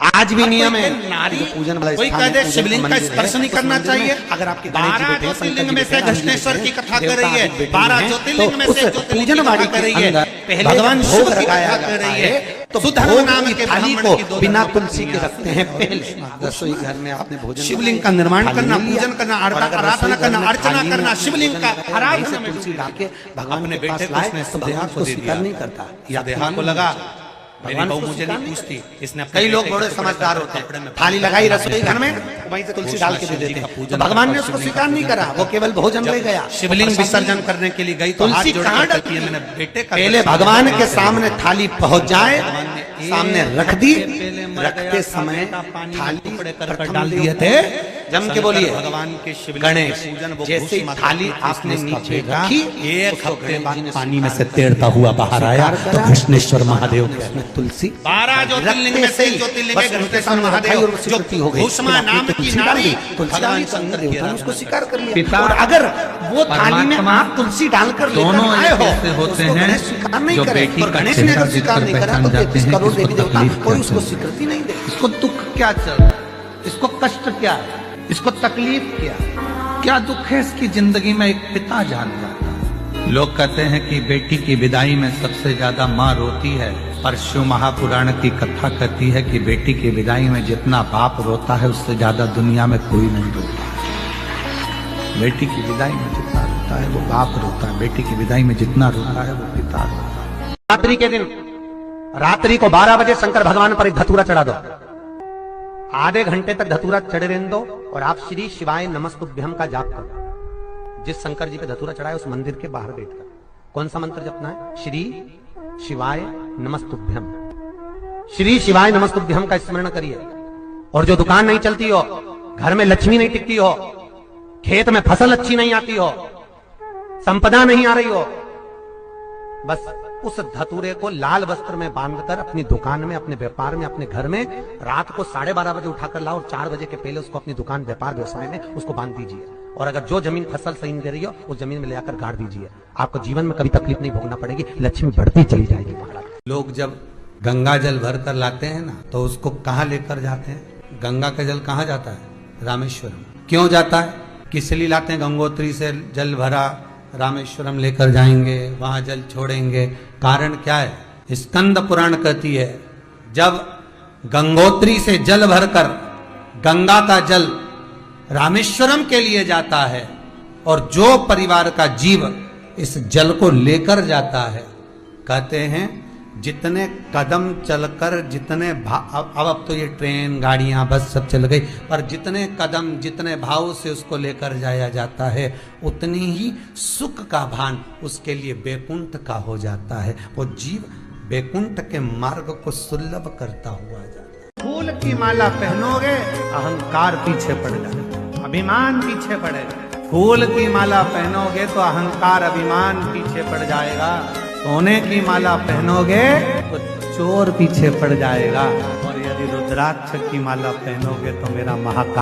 आज भी नियम है नारी पूजन वाला कोई कह दे शिवलिंग का स्पर्श नहीं करना चाहिए। अगर आपके 12 ज्योतिर्लिंग में से घृष्णेश्वर की कथा कर रही है, 12 ज्योतिर्लिंग में से पूजन वाली कर रही है, पहले भगवान शिव भोग की लगाया कथा कर रही है। तो सुधर्म नाम के थाली ब्राह्मण की को दो बिना धर्म तुलसी के पत्नियां रखते हैं। पहले रसोई घर में आपने भोजन शिवलिंग का निर्माण करना, पूजन करना, आराधना करना, अर्चना करना, शिवलिंग का आराधना में तुलसी लाके भगवान अपने के बेटे पास को लाए उसने तो भगवान को स्वीकार नहीं करता। या देहा को लगा मेरी भगवान बहू को मुझे स्वीकार नहीं नहीं पूछती, इसने कई लोग बड़े समझदार होते हैं, थाली लगाई रसोई घर में वहीं से तुलसी डाल के दे देते हैं, तो भगवान ने उसको स्वीकार नहीं करा, वो केवल भोजन ले गया। शिवलिंग विसर्जन करने के लिए गई तो तुलसी हाथ जोड़ कहाँ कर डलती कहती है, है? मैंने बेटे का पहले दर्शन भगवान किया। के सामने थाली पहुंच जाए, सामने रख दी, रखते समय थाली प्रथम डाल दिए दिए थे। थे। जम के बोलिए भगवान के शिवलिंग गणेश, का पूजन, वो जैसे घोष थाली माता आपने इसका नीचे भेजा, रखी, एक तो हफ्ते गणेश बाद जी ने पानी में से तैरता हुआ बाहर आया तो कृष्णेश्वर महादेव के उसमें तुलसी 12 ज्योतिर्लिंग में से ज्योतिर्लिंग में घृष्णेश्वर महादेव जो भूषमा नाम की नारी भगवान शंकर की उसको आराधना स्वीकार कर लिया। पिता और अगर वो थाली में परमात्मा आप तुलसी डालकर लेकर दोनों आए एक हो ऐसे तो होते उसको हैं गणेश स्वीकार नहीं जो करे, बेटी और का गणेश ने चेहरा अगर स्वीकार देखकर नहीं करा तो पहचान जाते 33 हैं करोड़ कि देवी इसको देवता तकलीफ कोई क्या उसको है। स्वीकृति नहीं दे। इसको दुख क्या चल रहा है, इसको कष्ट क्या है, इसको तकलीफ क्या दुख है इसकी जिंदगी में, एक पिता जान जाता है। लोग कहते हैं कि बेटी की विदाई में सबसे ज्यादा माँ रोती है, पर शिव महापुराण की कथा कहती है कि बेटी की विदाई में जितना बाप रोता है उससे ज्यादा दुनिया में कोई नहीं रोता है। बेटी की विदाई में जितना रोता है वो बाप रोता है, बेटी की विदाई में जितना रोता है वो पिता रोता है। रात्रि के दिन, रात्रि को 12 बजे शंकर भगवान पर एक धतूरा चढ़ा दो, आधे घंटे तक धतूरा चढ़े रहने दो और आप श्री शिवाय नमस्तुभ्यम का जाप करो। जिस शंकर जी पे धतूरा चढ़ा है उस मंदिर के बाहर बैठकर कौन सा मंत्र जपना है? श्री शिवाय नमस्तुभ्यम, श्री शिवाय नमस्तुभ्यम का स्मरण करिए। और जो दुकान नहीं चलती हो, घर में लक्ष्मी नहीं टिकती हो, खेत में फसल अच्छी नहीं आती हो, संपदा नहीं आ रही हो, बस उस धतूरे को लाल वस्त्र में बांधकर अपनी दुकान में, अपने व्यापार में, अपने घर में रात को 12:30 बजे उठाकर लाओ और 4 बजे के पहले उसको अपनी दुकान, व्यापार, व्यवसाय में उसको बांध दीजिए। और अगर जो जमीन फसल सही नहीं दे रही हो उस जमीन में ले आकर गाड़ दीजिए। आपको जीवन में कभी तकलीफ नहीं भोगना पड़ेगी, लक्ष्मी बढ़ती चली जाएगी। महाराज, लोग जब गंगा जल भर कर लाते हैं ना तो उसको कहाँ लेकर जाते हैं? गंगा का जल कहाँ जाता है? रामेश्वरम। क्यों जाता है? किस लिए लाते हैं? गंगोत्री से जल भरा, रामेश्वरम लेकर जाएंगे, वहां जल छोड़ेंगे। कारण क्या है? स्कंद पुराण कहती है जब गंगोत्री से जल भरकर गंगा का जल रामेश्वरम के लिए जाता है और जो परिवार का जीव इस जल को लेकर जाता है, कहते हैं जितने कदम चलकर, जितने अब तो ये ट्रेन, गाड़ियां, बस सब चल गई, पर जितने कदम, जितने भाव से उसको लेकर जाया जाता है उतनी ही सुख का भान उसके लिए बैकुंठ का हो जाता है। वो जीव बैकुंठ के मार्ग को सुलभ करता हुआ जाता है। फूल की माला पहनोगे अहंकार पीछे पड़ जाएगा, अभिमान पीछे पड़ेगा। फूल की माला पहनोगे तो अहंकार, अभिमान पीछे पड़ जाएगा। सोने की माला पहनोगे तो चोर पीछे पड़ जाएगा। और यदि रुद्राक्ष की माला पहनोगे तो मेरा महाकाल